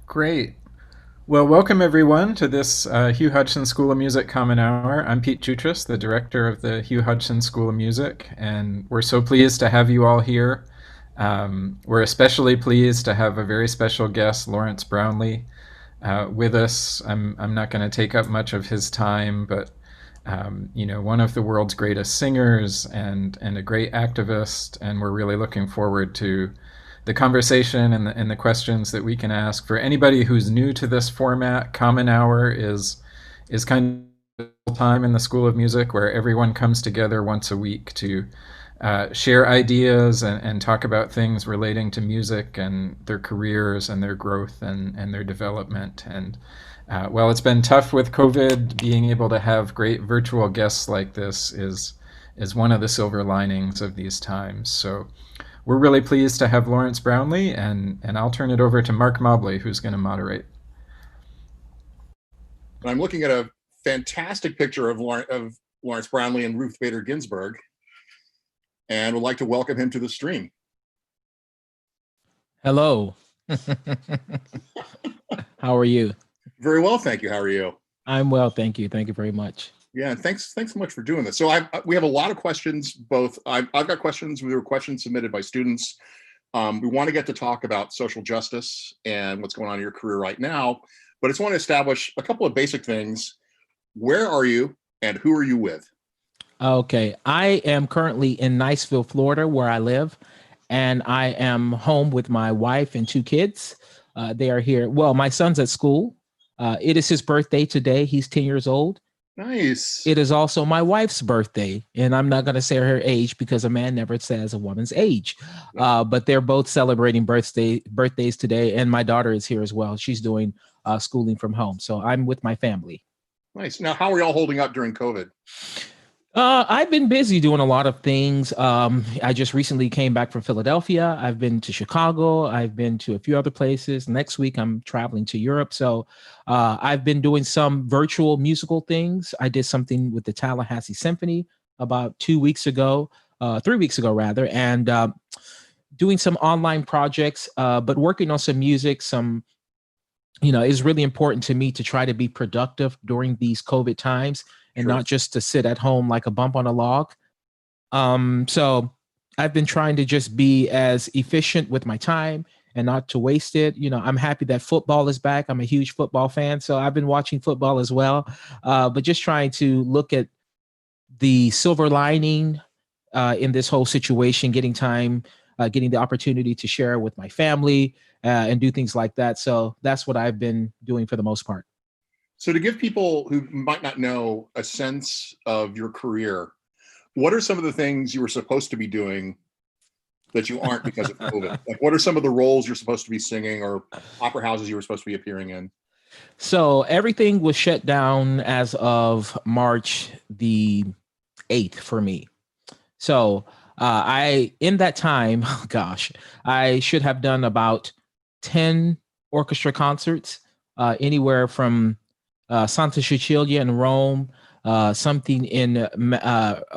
Great. Well, welcome everyone to this Hugh Hodgson School of Music Common Hour. I'm Pete Jutras, the director of the Hugh Hodgson School of Music, and we're so pleased to have you all here. We're especially pleased to have a very special guest, Lawrence Brownlee, with us. I'm not going to take up much of his time, but one of the world's greatest singers and a great activist, and we're really looking forward to the conversation and the questions that we can ask. For anybody who's new to this format, Common Hour is kind of time in the School of Music where everyone comes together once a week to share ideas and talk about things relating to music and their careers and their growth and their development. And while it's been tough with COVID, being able to have great virtual guests like this is one of the silver linings of these times. So we're really pleased to have Lawrence Brownlee, and I'll turn it over to Mark Mobley, who's going to moderate. I'm looking at a fantastic picture of Lawrence Brownlee and Ruth Bader Ginsburg, and would like to welcome him to the stream. Hello. How are you? Very well, thank you. How are you? I'm well, thank you. Thank you very much. Yeah, and thanks so much for doing this. So we have a lot of questions. I've got questions. There were questions submitted by students. We want to get to talk about social justice and what's going on in your career right now, but I just want to establish a couple of basic things. Where are you, and who are you with? Okay, I am currently in Niceville, Florida, where I live, and I am home with my wife and two kids. They are here. Well, my son's at school. It is his birthday today. He's 10 years old. Nice. It is also my wife's birthday, and I'm not going to say her age because a man never says a woman's age. But they're both celebrating birthdays today, and my daughter is here as well. She's doing schooling from home, so I'm with my family. Nice. Now, how are y'all holding up during COVID? I've been busy doing a lot of things. I just recently came back from Philadelphia. I've been to Chicago. I've been to a few other places. Next week, I'm traveling to Europe. So I've been doing some virtual musical things. I did something with the Tallahassee Symphony about 2 weeks ago, 3 weeks ago, rather, and doing some online projects, but working on some music, it's really important to me to try to be productive during these COVID times and not just to sit at home like a bump on a log. So I've been trying to just be as efficient with my time and not to waste it. I'm happy that football is back. I'm a huge football fan, so I've been watching football as well. But just trying to look at the silver lining in this whole situation, getting the opportunity to share with my family and do things like that. So that's what I've been doing for the most part. So to give people who might not know a sense of your career, what are some of the things you were supposed to be doing that you aren't because of COVID? Like, what are some of the roles you're supposed to be singing or opera houses you were supposed to be appearing in? So everything was shut down as of March the 8th for me. So in that time, gosh, I should have done about 10 orchestra concerts, anywhere from Santa Cecilia in Rome, something in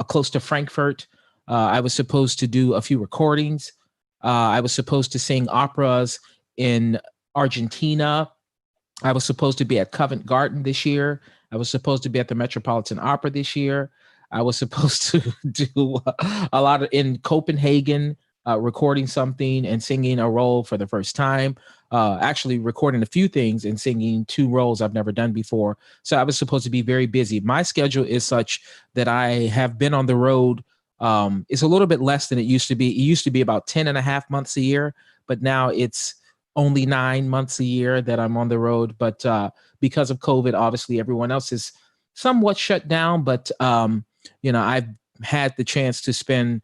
close to Frankfurt. I was supposed to do a few recordings. I was supposed to sing operas in Argentina. I was supposed to be at Covent Garden this year. I was supposed to be at the Metropolitan Opera this year. I was supposed to do a lot in Copenhagen, recording something and singing a role for the first time. Actually recording a few things and singing 2 roles I've never done before. So I was supposed to be very busy. My schedule is such that I have been on the road. It's a little bit less than it used to be. It used to be about 10 and a half months a year, but now it's only 9 months a year that I'm on the road. But because of COVID, obviously everyone else is somewhat shut down. But, I've had the chance to spend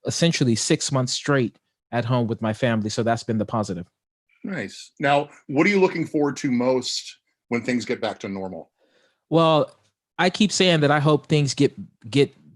essentially 6 months straight at home with my family. So that's been the positive. Nice. Now, what are you looking forward to most when things get back to normal? Well, I keep saying that I hope things get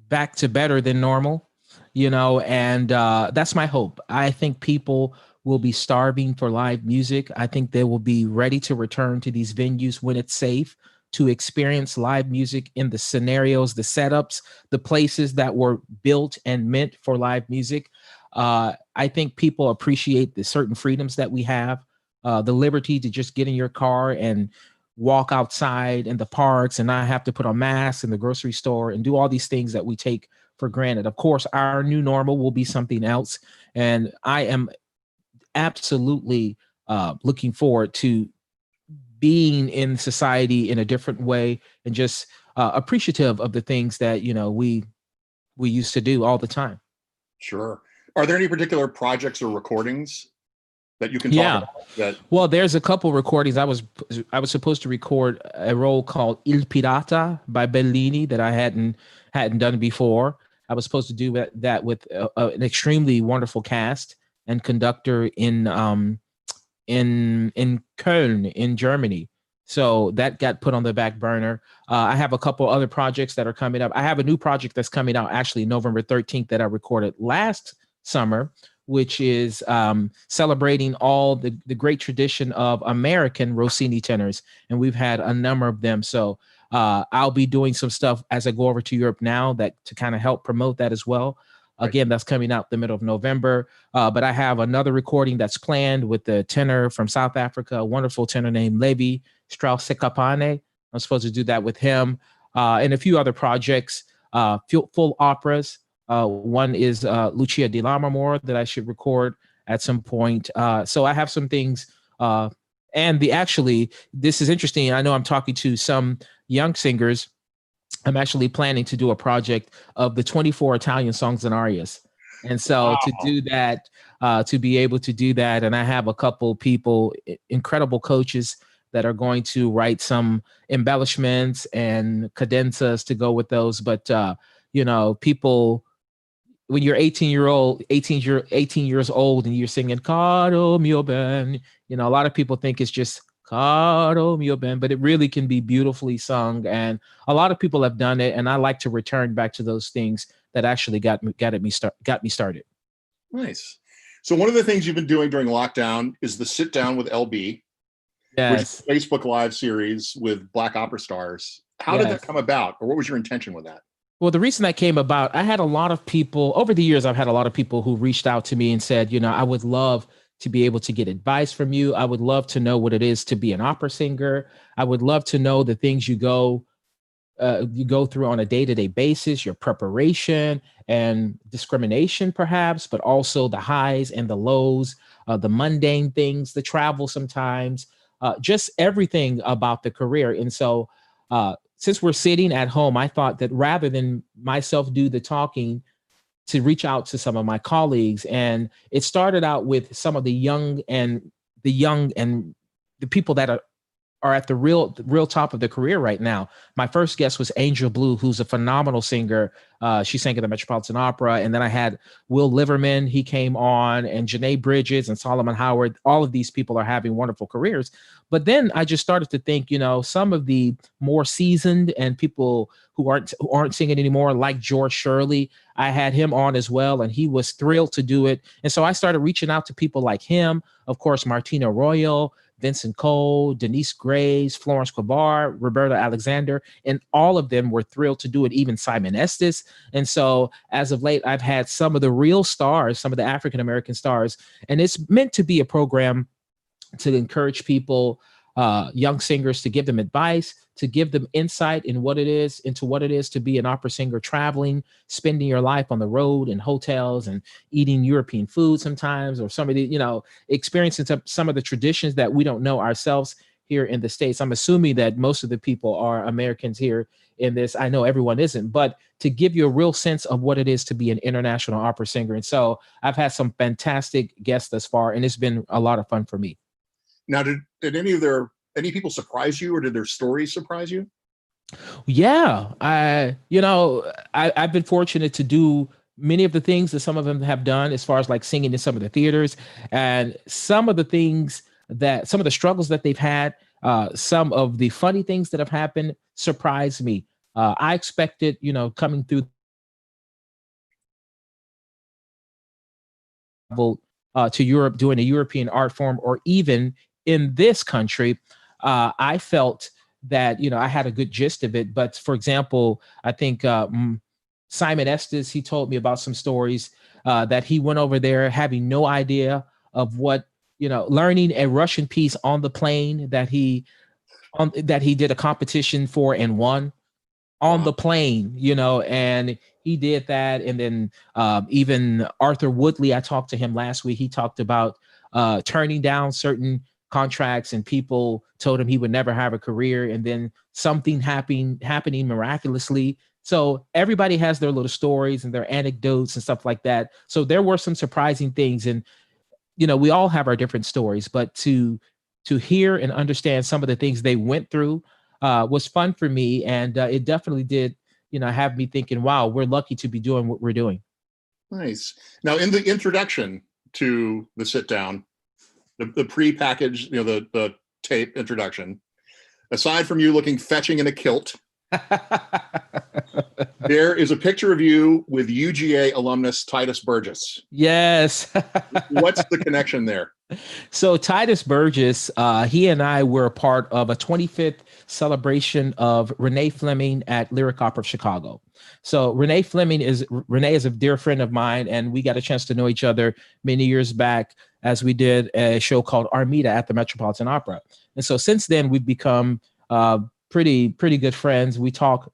back to better than normal, and that's my hope. I think people will be starving for live music. I think they will be ready to return to these venues when it's safe to experience live music in the scenarios, the setups, the places that were built and meant for live music. I think people appreciate the certain freedoms that we have the liberty to just get in your car and walk outside in the parks and not have to put on masks in the grocery store and do all these things that we take for granted. Of course, our new normal will be something else. And I am absolutely looking forward to being in society in a different way and just appreciative of the things that, we used to do all the time. Sure. Are there any particular projects or recordings that you can talk Yeah. about? That Well, there's a couple recordings. I was supposed to record a role called Il Pirata by Bellini that I hadn't done before. I was supposed to do that with an extremely wonderful cast and conductor in Köln in Germany. So that got put on the back burner. I have a couple other projects that are coming up. I have a new project that's coming out actually November 13th that I recorded last summer, which is celebrating all the great tradition of American Rossini tenors. And we've had a number of them. So I'll be doing some stuff as I go over to Europe now that to kind of help promote that as well. Again, that's coming out the middle of November. But I have another recording that's planned with the tenor from South Africa, a wonderful tenor named Levi Strauss-Sekapane. I'm supposed to do that with him and a few other projects, full operas. One is Lucia di Lammermoor that I should record at some point. So I have some things. And this is interesting. I know I'm talking to some young singers. I'm actually planning to do a project of the 24 Italian songs and arias. And so to do that, to be able to do that, and I have a couple people, incredible coaches that are going to write some embellishments and cadenzas to go with those. But, people, when you're 18 years old and you're singing Caro mio ben, a lot of people think it's just Caro mio ben, but it really can be beautifully sung. And a lot of people have done it. And I like to return back to those things that actually got me started. Nice. So one of the things you've been doing during lockdown is the Sit Down with LB, which is a Facebook Live series with Black opera stars. How did that come about, or what was your intention with that? Well, the reason that came about, I had a lot of people over the years. I've had a lot of people who reached out to me and said, I would love to be able to get advice from you. I would love to know what it is to be an opera singer. I would love to know the things you go through on a day-to-day basis, your preparation and discrimination perhaps, but also the highs and the lows, the mundane things, the travel sometimes, just everything about the career. And so since we're sitting at home, I thought that rather than myself do the talking, to reach out to some of my colleagues. And it started out with some of the young and the people that are at the real top of the career right now. My first guest was Angel Blue, who's a phenomenal singer. She sang at the Metropolitan Opera. And then I had Will Liverman, he came on, and Janae Bridges and Solomon Howard. All of these people are having wonderful careers. But then I just started to think, some of the more seasoned and people who aren't singing anymore, like George Shirley, I had him on as well, and he was thrilled to do it. And so I started reaching out to people like him, of course, Martina Royal, Vincent Cole, Denise Graves, Florence Quabar, Roberta Alexander, and all of them were thrilled to do it, even Simon Estes. And so as of late, I've had some of the real stars, some of the African-American stars, and it's meant to be a program to encourage people, young singers, to give them advice, to give them insight into what it is to be an opera singer, traveling, spending your life on the road in hotels and eating European food sometimes, or some of the, experiencing some of the traditions that we don't know ourselves here in the States. I'm assuming that most of the people are Americans here in this. I know everyone isn't, but to give you a real sense of what it is to be an international opera singer. And so I've had some fantastic guests thus far, and it's been a lot of fun for me. Now, did any people surprise you, or did their stories surprise you? Yeah, I've been fortunate to do many of the things that some of them have done, as far as like singing in some of the theaters, and some of the struggles that they've had, some of the funny things that have happened surprised me. I expected, coming through to Europe, doing a European art form, or even in this country, I felt that, I had a good gist of it. But for example, I think Simon Estes, he told me about some stories that he went over there having no idea of what learning a Russian piece on the plane that he did a competition for and won on Wow. the plane, and he did that. And then even Arthur Woodley, I talked to him last week. He talked about turning down certain contracts, and people told him he would never have a career, and then something happening miraculously. So everybody has their little stories and their anecdotes and stuff like that. So there were some surprising things, and we all have our different stories, but to hear and understand some of the things they went through was fun for me, and it definitely did, have me thinking, wow, we're lucky to be doing what we're doing. Nice. Now, in the introduction to the sit down, the pre-packaged, the tape introduction, aside from you looking fetching in a kilt, there is a picture of you with UGA alumnus Titus Burgess. Yes. What's the connection there? So Titus Burgess, he and I were a part of a 25th celebration of Renee Fleming at Lyric Opera of Chicago. So Renee is a dear friend of mine, and we got a chance to know each other many years back as we did a show called Armida at the Metropolitan Opera. And so since then, we've become pretty good friends. We talk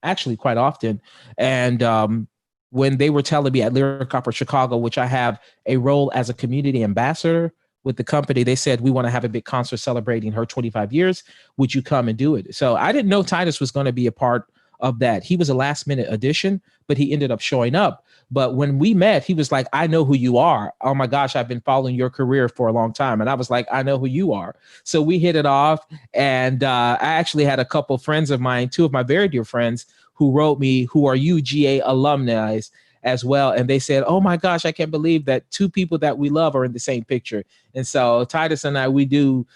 actually quite often. And when they were telling me at Lyric Opera Chicago, which I have a role as a community ambassador with the company, they said, we want to have a big concert celebrating her 25 years. Would you come and do it? So I didn't know Titus was going to be a part of that. He was a last minute addition, but he ended up showing up. But when we met, he was like, I know who you are. Oh my gosh, I've been following your career for a long time. And I was like, I know who you are. So we hit it off. And I actually had a couple friends of mine, two of my very dear friends, who wrote me, who are UGA alumni as well. And they said, oh my gosh, I can't believe that two people that we love are in the same picture. And so Titus and I, we do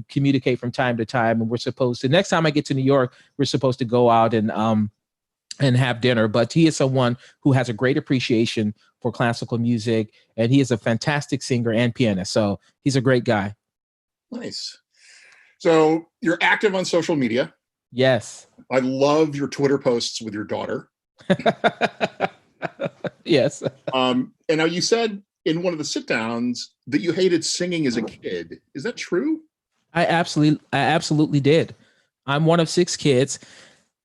communicate from time to time, and we're supposed to, next time I get to New York, we're supposed to go out and have dinner. But he is someone who has a great appreciation for classical music, and he is a fantastic singer and pianist. So he's a great guy. Nice. So you're active on social media. Yes. I love your Twitter posts with your daughter. Yes. And now you said in one of the sit downs that you hated singing as a kid. Is that true? I absolutely did. I'm one of 6 kids,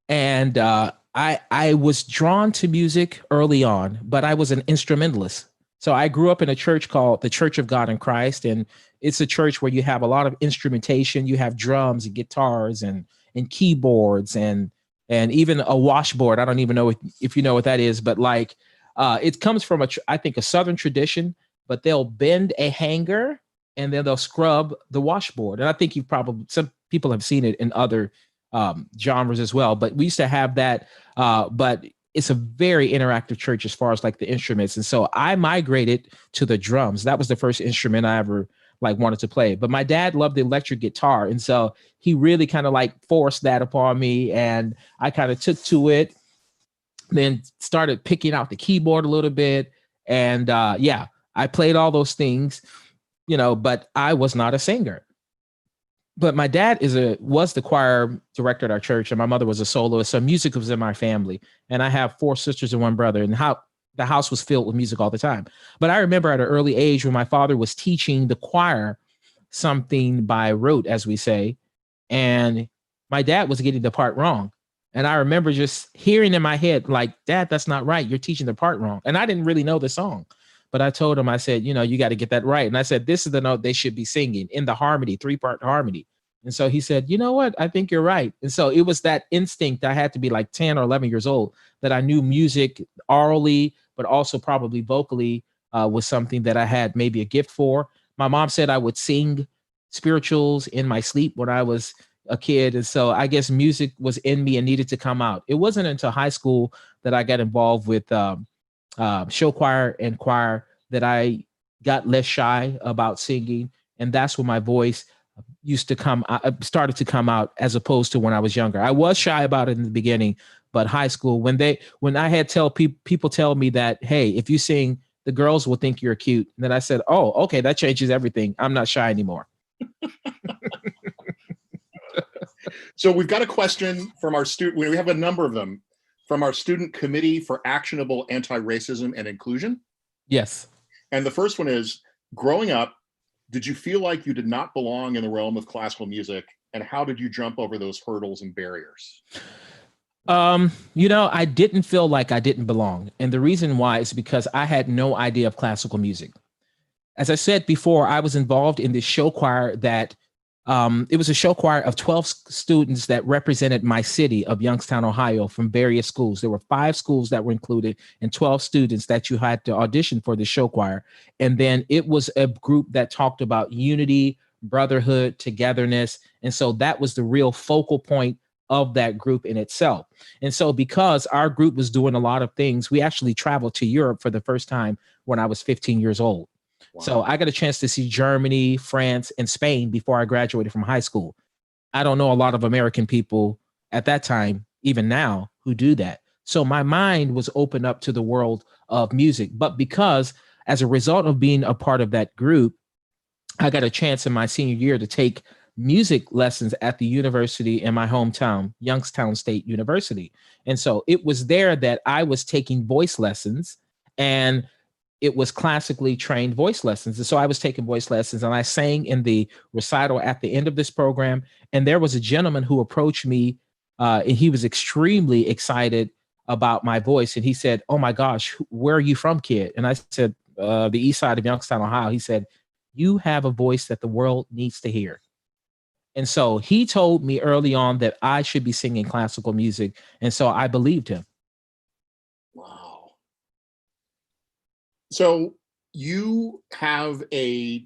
and I was drawn to music early on, but I was an instrumentalist. So I grew up in a church called the Church of God in Christ, and it's a church where you have a lot of instrumentation. You have drums and guitars and keyboards and even a washboard. I don't even know if you know what that is, but like it comes from I think a Southern tradition. But they'll bend a hanger and then they'll scrub the washboard. And I think some people have seen it in other genres as well. But we used to have that. But it's a very interactive church as far as like the instruments. And so I migrated to the drums. That was the first instrument I ever wanted to play. But my dad loved the electric guitar. And so he really kind of forced that upon me. And I kind of took to it, then started picking out the keyboard a little bit. And I played all those things, but I was not a singer. But my dad was the choir director at our church, and my mother was a soloist. So music was in my family. And I have 4 sisters and 1 brother, and the house was filled with music all the time. But I remember at an early age when my father was teaching the choir something by rote, as we say, and my dad was getting the part wrong. And I remember just hearing in my head, like, Dad, that's not right. You're teaching the part wrong. And I didn't really know the song. But I told him, I said, you got to get that right. And I said, this is the note they should be singing in the harmony, 3-part harmony. And so he said, you know what? I think you're right. And so it was that instinct. I had to be like 10 or 11 years old that I knew music orally, but also probably vocally was something that I had maybe a gift for. My mom said I would sing spirituals in my sleep when I was a kid. And so I guess music was in me and needed to come out. It wasn't until high school that I got involved with show choir and choir that I got less shy about singing. And that's when my voice started to come out, as opposed to when I was younger. I was shy about it in the beginning, but high school, when I had people tell me that, hey, if you sing, the girls will think you're cute. And then I said, oh, okay, that changes everything. I'm not shy anymore. So we've got a question from our student. We have a number of them from our Student Committee for Actionable Anti-Racism and Inclusion. Yes. And the first one is, growing up, Did you feel like you did not belong in the realm of classical music? And how did you jump over those hurdles and barriers? I didn't feel like I didn't belong. And the reason why is because I had no idea of classical music. As I said before, I was involved in this show choir that it was a show choir of 12 students that represented my city of Youngstown, Ohio, from various schools. There were 5 schools that were included and 12 students that you had to audition for the show choir. And then it was a group that talked about unity, brotherhood, togetherness. And so that was the real focal point of that group in itself. And so because our group was doing a lot of things, we actually traveled to Europe for the first time when I was 15 years old. Wow. So I got a chance to see Germany, France, and Spain before I graduated from high school. I don't know a lot of American people at that time, even now, who do that. So my mind was open up to the world of music. But because as a result of being a part of that group, I got a chance in my senior year to take music lessons at the university in my hometown, Youngstown State University. And so it was there that I was taking voice lessons, and it was classically trained voice lessons. And so I was taking voice lessons and I sang in the recital at the end of this program. And there was a gentleman who approached me and he was extremely excited about my voice. And he said, "Oh my gosh, where are you from, kid?" And I said, "The east side of Youngstown, Ohio." He said, "You have a voice that the world needs to hear." And so he told me early on that I should be singing classical music. And so I believed him. Wow. So you have a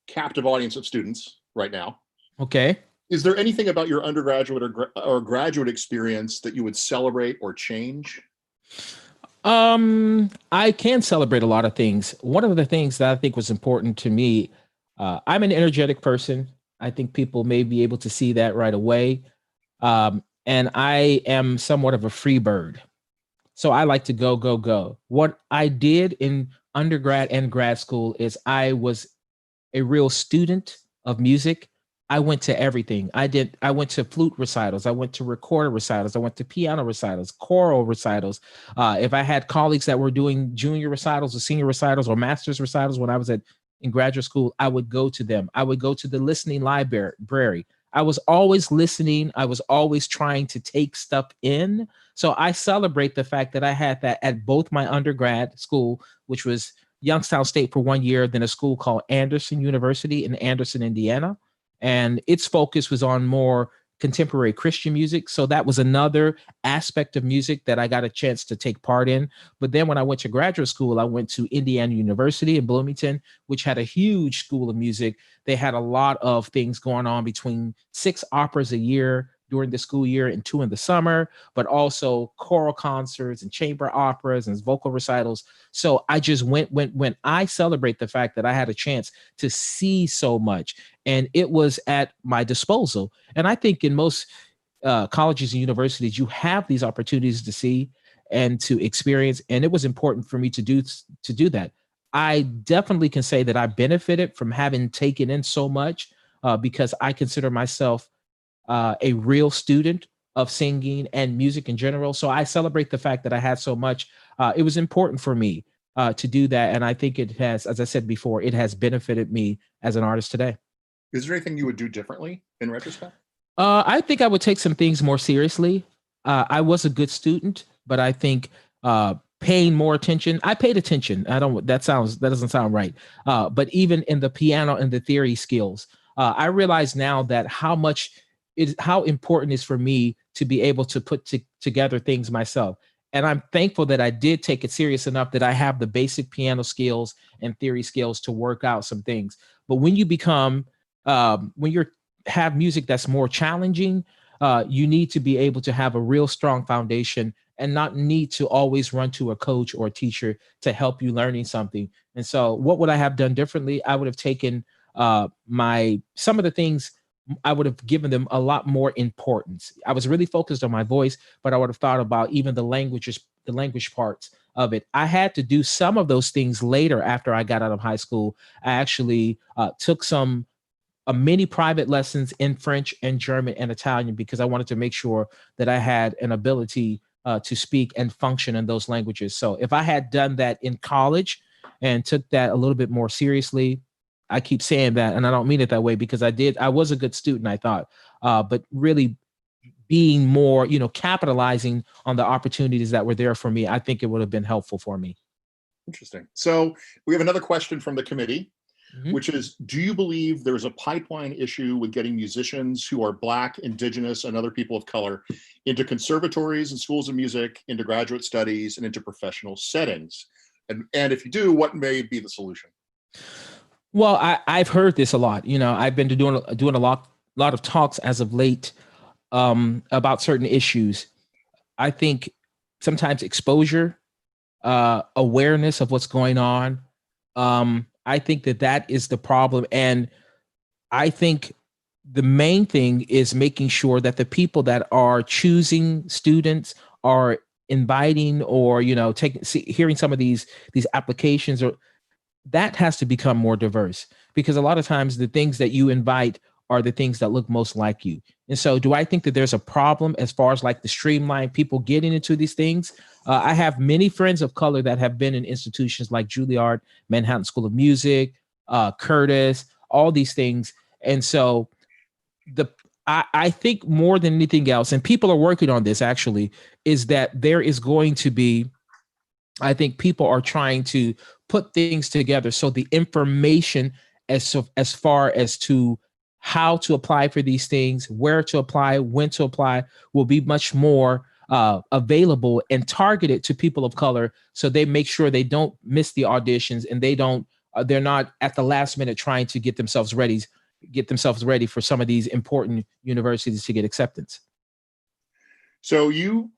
captive audience of students right now. Okay. Is there anything about your undergraduate or graduate experience that you would celebrate or change? I can celebrate a lot of things. One of the things that I think was important to me, I'm an energetic person. I think people may be able to see that right away. And I am somewhat of a free bird. So I like to go, go, go. What I did in undergrad and grad school is I was a real student of music. I went to everything. I went to flute recitals. I went to recorder recitals. I went to piano recitals, choral recitals. If I had colleagues that were doing junior recitals or senior recitals or master's recitals when I was in graduate school, I would go to them. I would go to the listening library. I was always listening. I was always trying to take stuff in. So I celebrate the fact that I had that at both my undergrad school, which was Youngstown State for 1 year, then a school called Anderson University in Anderson, Indiana. And its focus was on more contemporary Christian music. So that was another aspect of music that I got a chance to take part in. But then when I went to graduate school, I went to Indiana University in Bloomington, which had a huge school of music. They had a lot of things going on, between 6 operas a year during the school year and 2 in the summer, but also choral concerts and chamber operas and vocal recitals. So I just went. I celebrate the fact that I had a chance to see so much, and it was at my disposal. And I think in most colleges and universities, you have these opportunities to see and to experience, and it was important for me to do that. I definitely can say that I benefited from having taken in so much, because I consider myself a real student of singing and music in general. So I celebrate the fact that I had so much. It was important for me to do that. And I think it has, as I said before, it has benefited me as an artist today. Is there anything you would do differently in retrospect? I think I would take some things more seriously. I was a good student, but I think paying more attention. I paid attention. That doesn't sound right. But even in the piano and the theory skills, I realize now that how important it is for me to be able to put together things myself. And I'm thankful that I did take it serious enough that I have the basic piano skills and theory skills to work out some things. But when you have music that's more challenging, you need to be able to have a real strong foundation and not need to always run to a coach or a teacher to help you learning something. And so what would I have done differently? I would have taken some of the things, I would have given them a lot more importance. I was really focused on my voice, but I would have thought about even the language parts of it. I had to do some of those things later after I got out of high school. I actually took some many private lessons in French and German and Italian because I wanted to make sure that I had an ability to speak and function in those languages. So if I had done that in college and took that a little bit more seriously, I keep saying that, and I don't mean it that way, because I was a good student, I thought, but really being more, capitalizing on the opportunities that were there for me, I think it would have been helpful for me. Interesting. So we have another question from the committee, Mhm. which is, do you believe there's a pipeline issue with getting musicians who are Black, Indigenous, and other people of color into conservatories and schools of music, into graduate studies, and into professional settings? And if you do, what may be the solution? Well, I've heard this a lot. I've been doing a lot of talks as of late, about certain issues. I think sometimes exposure, awareness of what's going on. I think that is the problem. And I think the main thing is making sure that the people that are choosing students are inviting, or hearing some of these applications, or that has to become more diverse, because a lot of times the things that you invite are the things that look most like you. And so, do I think that there's a problem as far as like the streamline people getting into these things? I have many friends of color that have been in institutions like Juilliard, Manhattan School of Music, Curtis, all these things. And so, I think more than anything else, and people are working on this actually, is that there is going to be, I think people are trying to put things together so the information as far as to how to apply for these things, where to apply, when to apply, will be much more available and targeted to people of color, so they make sure they don't miss the auditions, and they're not at the last minute trying to get themselves ready for some of these important universities to get acceptance. So you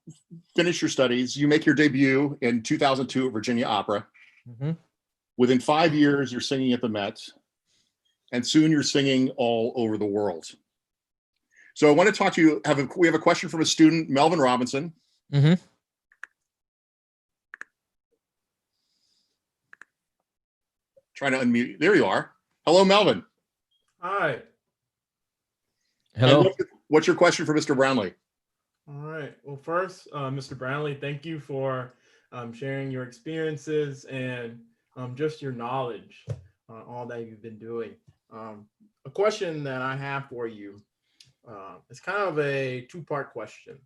finish your studies, you make your debut in 2002 at Virginia Opera. Mhm. Within 5 years, you're singing at the Met, and soon you're singing all over the world. So I want to talk to you. We have a question from a student, Melvin Robinson. Mhm. Trying to unmute. There you are. Hello, Melvin. Hi. Hello. And what's your question for Mr. Brownlee? All right. Well, first, Mr. Brownlee, thank you for sharing your experiences and just your knowledge on all that you've been doing. A question that I have for you is kind of a two-part question.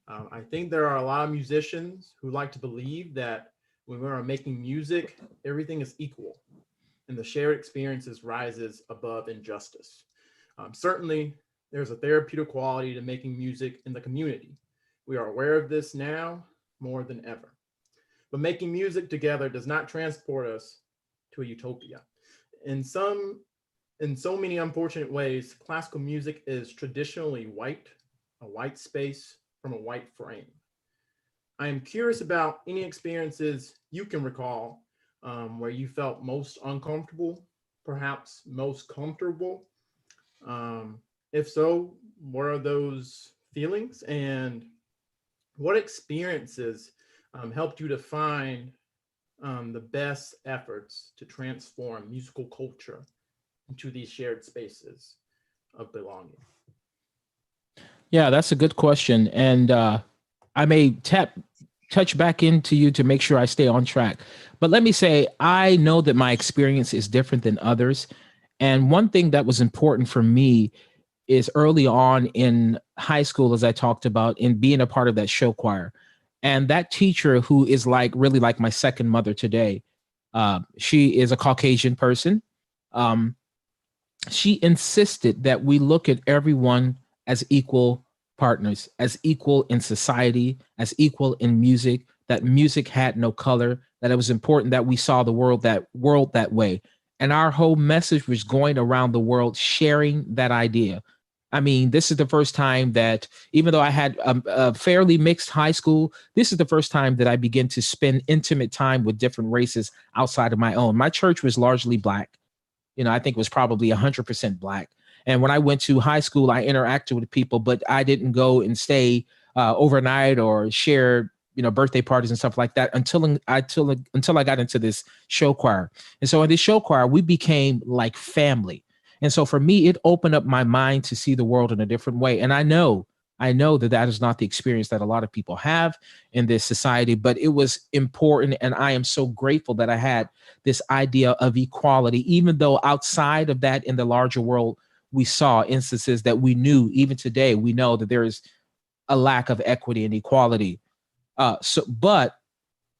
I think there are a lot of musicians who like to believe that when we are making music, everything is equal and the shared experiences rises above injustice. Certainly, there's a therapeutic quality to making music in the community. We are aware of this now more than ever. But making music together does not transport us to a utopia. In so many unfortunate ways, classical music is traditionally white, a white space from a white frame. I am curious about any experiences you can recall where you felt most uncomfortable, perhaps most comfortable. If so, what are those feelings, and what experiences helped you to find the best efforts to transform musical culture into these shared spaces of belonging? Yeah, that's a good question. And I may touch back into you to make sure I stay on track. But let me say, I know that my experience is different than others. And one thing that was important for me is early on in high school, as I talked about, in being a part of that show choir. And that teacher, who is really like my second mother today, she is a Caucasian person. She insisted that we look at everyone as equal partners, as equal in society, as equal in music, that music had no color, that it was important that we saw the world that way. And our whole message was going around the world sharing that idea. I mean, this is the first time that, even though I had a fairly mixed high school, this is the first time that I began to spend intimate time with different races outside of my own. My church was largely Black. I think it was probably 100% Black. And when I went to high school, I interacted with people, but I didn't go and stay overnight or share, birthday parties and stuff like that until I got into this show choir. And so in this show choir, we became like family. And so for me, it opened up my mind to see the world in a different way. And I know I know that that is not the experience that a lot of people have in this society, but it was important. And I am so grateful that I had this idea of equality, even though outside of that in the larger world, we saw instances that we knew, even today, we know that there is a lack of equity and equality. But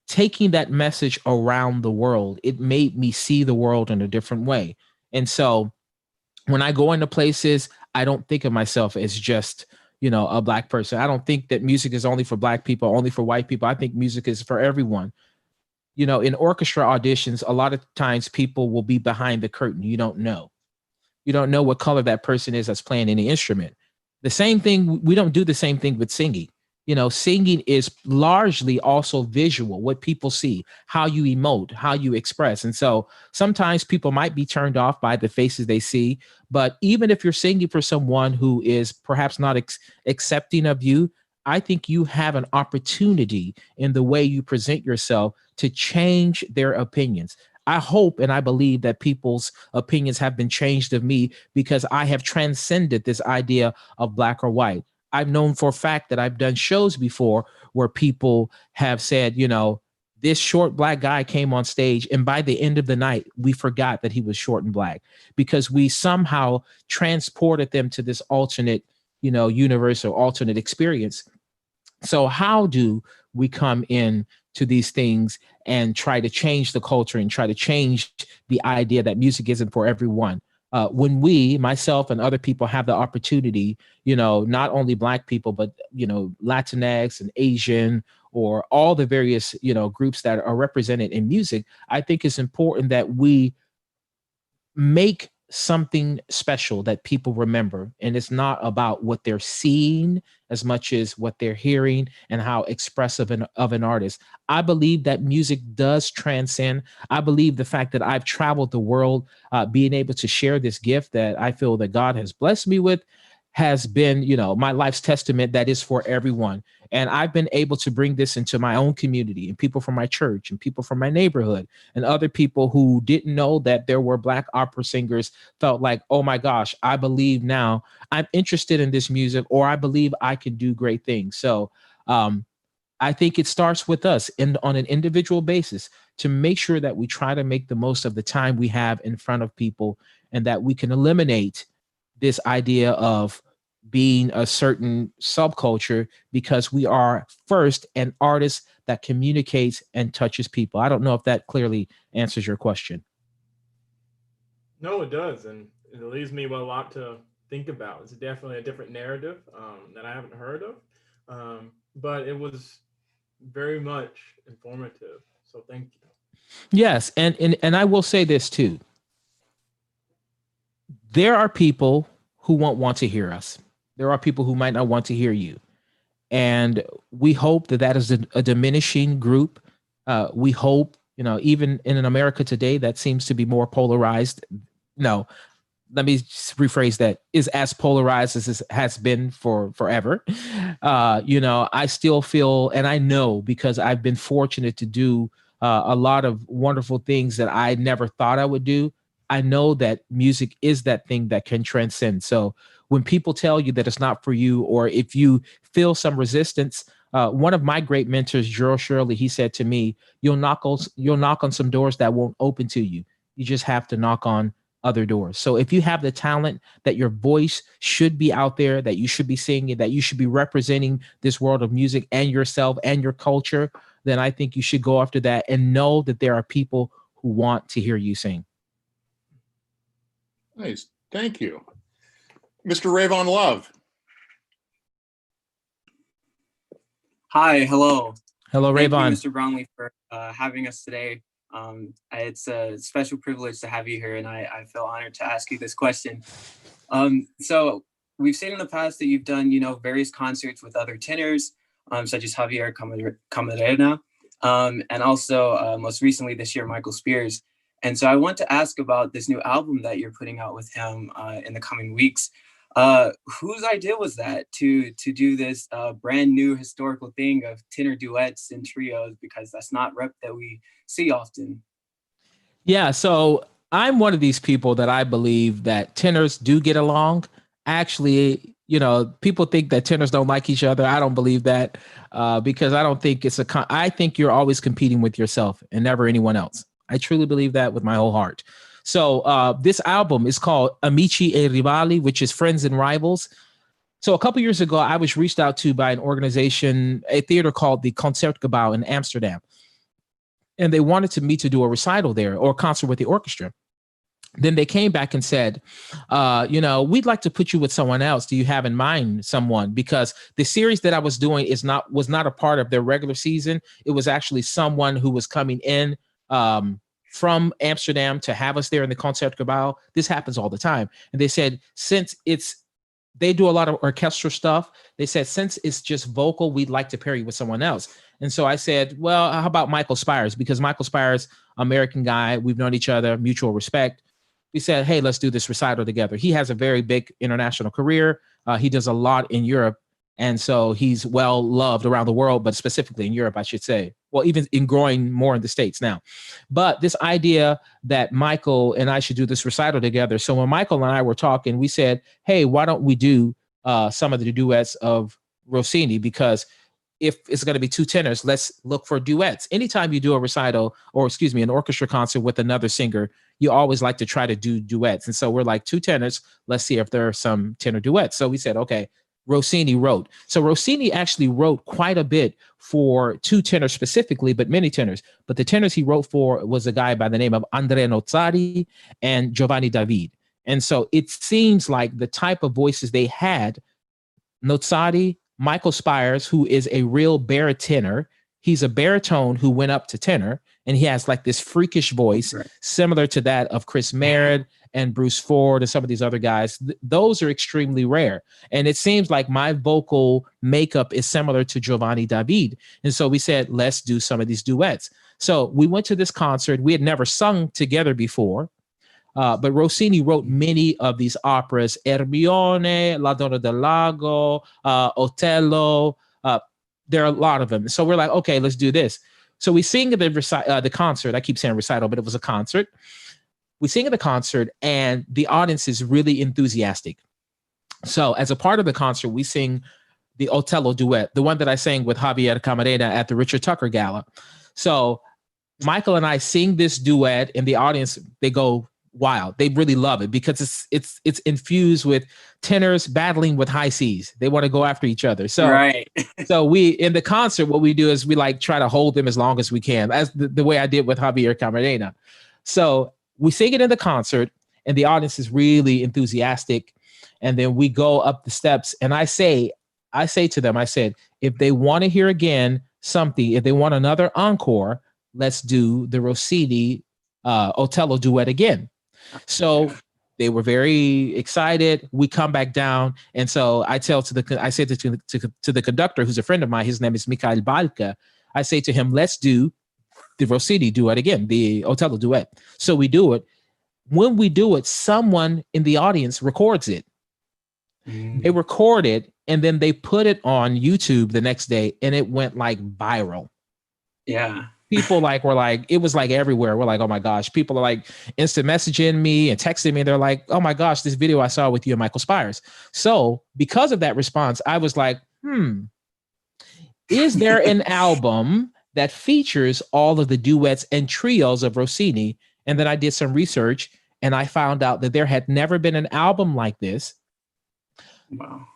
taking that message around the world, it made me see the world in a different way. And so when I go into places, I don't think of myself as just, a black person. I don't think that music is only for black people, only for white people. I think music is for everyone. In orchestra auditions, a lot of times people will be behind the curtain. You don't know. You don't know what color that person is that's playing any instrument. The same thing, we don't do the same thing with singing. Singing is largely also visual, what people see, how you emote, how you express. And so sometimes people might be turned off by the faces they see. But even if you're singing for someone who is perhaps not accepting of you, I think you have an opportunity in the way you present yourself to change their opinions. I hope and I believe that people's opinions have been changed of me because I have transcended this idea of black or white. I've known for a fact that I've done shows before where people have said, this short black guy came on stage, and by the end of the night, we forgot that he was short and black because we somehow transported them to this alternate, universe or alternate experience. So how do we come in to these things and try to change the culture and try to change the idea that music isn't for everyone? When we, myself and other people have the opportunity, not only black people, but, Latinx and Asian or all the various, groups that are represented in music, I think it's important that we make something special that people remember. And it's not about what they're seeing as much as what they're hearing and how expressive of an artist. I believe that music does transcend. I believe the fact that I've traveled the world, being able to share this gift that I feel that God has blessed me with has been, my life's testament that is for everyone. And I've been able to bring this into my own community and people from my church and people from my neighborhood and other people who didn't know that there were black opera singers felt like, oh my gosh, I believe now I'm interested in this music, or I believe I can do great things. So I think it starts with us on an individual basis to make sure that we try to make the most of the time we have in front of people and that we can eliminate this idea of being a certain subculture because we are first an artist that communicates and touches people. I don't know if that clearly answers your question. No, it does. And it leaves me with a lot to think about. It's definitely a different narrative that I haven't heard of. But it was very much informative. So thank you. Yes. And I will say this too. There are people who won't want to hear us. There are people who might not want to hear you. And we hope that that is a diminishing group. We hope, even in America today, that seems to be more polarized. No, let me rephrase that, is as polarized as it has been for forever. I still feel, and I know because I've been fortunate to do a lot of wonderful things that I never thought I would do. I know that music is that thing that can transcend. So when people tell you that it's not for you, or if you feel some resistance, one of my great mentors, Gerald Shirley, he said to me, you'll knock on some doors that won't open to you. You just have to knock on other doors. So if you have the talent that your voice should be out there, that you should be singing, that you should be representing this world of music and yourself and your culture, then I think you should go after that and know that there are people who want to hear you sing. Nice. Thank you. Mr. Rayvon Love. Hi, hello. Hello, Thank Rayvon. you, Mr. Brownlee, for having us today. It's a special privilege to have you here, and I feel honored to ask you this question. So we've seen in the past that you've done, various concerts with other tenors, such as Javier Camarena, and also most recently this year, Michael Spears. And so I want to ask about this new album that you're putting out with him in the coming weeks. Whose idea was that to do this brand new historical thing of tenor duets and trios, because that's not rep that we see often? Yeah, so I'm one of these people that I believe that tenors do get along. Actually, People think that tenors don't like each other. I don't believe that because I don't think I think you're always competing with yourself and never anyone else. I truly believe that with my whole heart. So this album is called Amici e Rivali, which is Friends and Rivals. So a couple years ago, I was reached out to by an organization, a theater called the Concertgebouw in Amsterdam. And they wanted me to do a recital there or a concert with the orchestra. Then they came back and said, we'd like to put you with someone else. Do you have in mind someone? Because the series that I was doing was not a part of their regular season. It was actually someone who was coming in from Amsterdam to have us there in the Concertgebouw. This happens all the time. And they said, they do a lot of orchestral stuff. They said, since it's just vocal, we'd like to pair you with someone else. And so I said, well, how about Michael Spires? Because Michael Spires, American guy, we've known each other, mutual respect. We said, hey, let's do this recital together. He has a very big international career. He does a lot in Europe. And so he's well loved around the world, but specifically in Europe, I should say. Well, even in growing more in the States now. But this idea that Michael and I should do this recital together. So when Michael and I were talking, we said, hey, why don't we do some of the duets of Rossini? Because if it's going to be two tenors, let's look for duets. Anytime you do a recital or an orchestra concert with another singer, you always like to try to do duets. And so we're like, two tenors, let's see if there are some tenor duets. So we said, okay, Rossini wrote. So Rossini actually wrote quite a bit for two tenors specifically, but many tenors. But the tenors he wrote for was a guy by the name of Andrea Nozzari and Giovanni David. And so it seems like the type of voices they had, Nozzari, Michael Spires, who is a real baritone. He's a baritone who went up to tenor, and he has like this freakish voice, right, similar to that of Chris Merritt and Bruce Ford and some of these other guys. Those are extremely rare. And it seems like my vocal makeup is similar to Giovanni David. And so we said, let's do some of these duets. So we went to this concert. We had never sung together before. But Rossini wrote many of these operas, Ermione, La Donna del Lago, Otello. There are a lot of them. So we're like, okay, let's do this. So we sing at the concert. I keep saying recital, but it was a concert. We sing at the concert, and the audience is really enthusiastic. So as a part of the concert, we sing the Otello Duet, the one that I sang with Javier Camarena at the Richard Tucker Gala. So Michael and I sing this duet, and the audience, they go wild. They really love it because it's infused with tenors battling with high C's. They want to go after each other. So, right. So we, in the concert, what we do is we like try to hold them as long as we can, as the way I did with Javier Camarena. So we sing it in the concert, and the audience is really enthusiastic. And then we go up the steps, and I say to them, I said, if they want to hear again something, if they want another encore, let's do the Rossini Otello Duet again. So they were very excited. We come back down. And so I said to the conductor, who's a friend of mine, his name is Mikhail Balka. I say to him, let's do the Rossini duet again, the Otello Duet. So we do it. When we do it, someone in the audience records it. They record it, and then they put it on YouTube the next day, and it went like viral. Yeah. People were like, it was like everywhere. We're like, oh my gosh. People are like instant messaging me and texting me. They're like, oh my gosh, this video I saw with you and Michael Spires. So because of that response, I was like, is there an album that features all of the duets and trios of Rossini? And then I did some research, and I found out that there had never been an album like this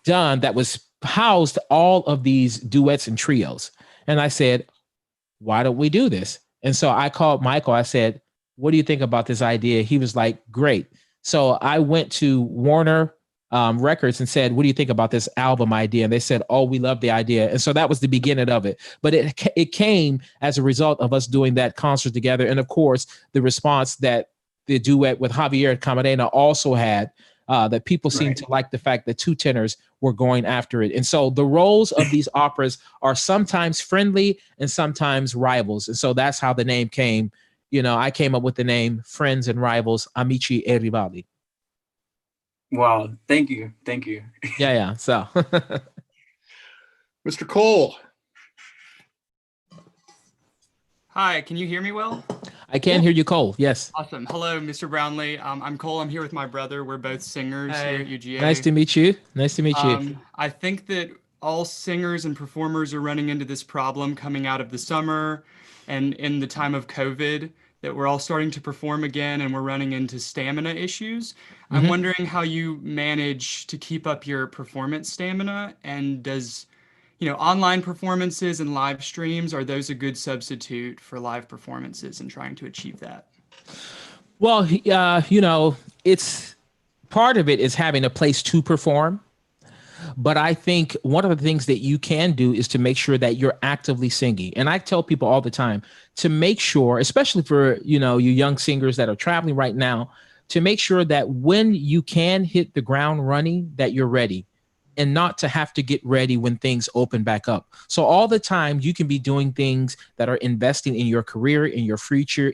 done that was housed all of these duets and trios. And I said, why don't we do this? And so I called Michael. I said, what do you think about this idea? He was like, great. So I went to Warner Records and said, what do you think about this album idea? And they said, oh, we love the idea. And so that was the beginning of it. But it came as a result of us doing that concert together. And of course, the response that the duet with Javier Camarena also had, that people seem to like the fact that two tenors were going after it. And so the roles of these operas are sometimes friendly and sometimes rivals. And so that's how the name came. You know, I came up with the name Friends and Rivals, Amici e Rivali. Wow. Thank you. Thank you. Yeah. So. Mr. Cole. Hi, can you hear me well? I can hear you, Cole. Yes. Awesome. Hello, Mr. Brownlee. I'm Cole. I'm here with my brother. We're both singers here at UGA. Nice to meet you. Nice to meet you. I think that all singers and performers are running into this problem coming out of the summer and in the time of COVID, that we're all starting to perform again and we're running into stamina issues. I'm wondering how you manage to keep up your performance stamina, and does, online performances and live streams, are those a good substitute for live performances and trying to achieve that? Well, it's part of it is having a place to perform. But I think one of the things that you can do is to make sure that you're actively singing. And I tell people all the time to make sure, especially for, you young singers that are traveling right now, to make sure that when you can hit the ground running, that you're ready, and not to have to get ready when things open back up. So all the time you can be doing things that are investing in your career, in your future,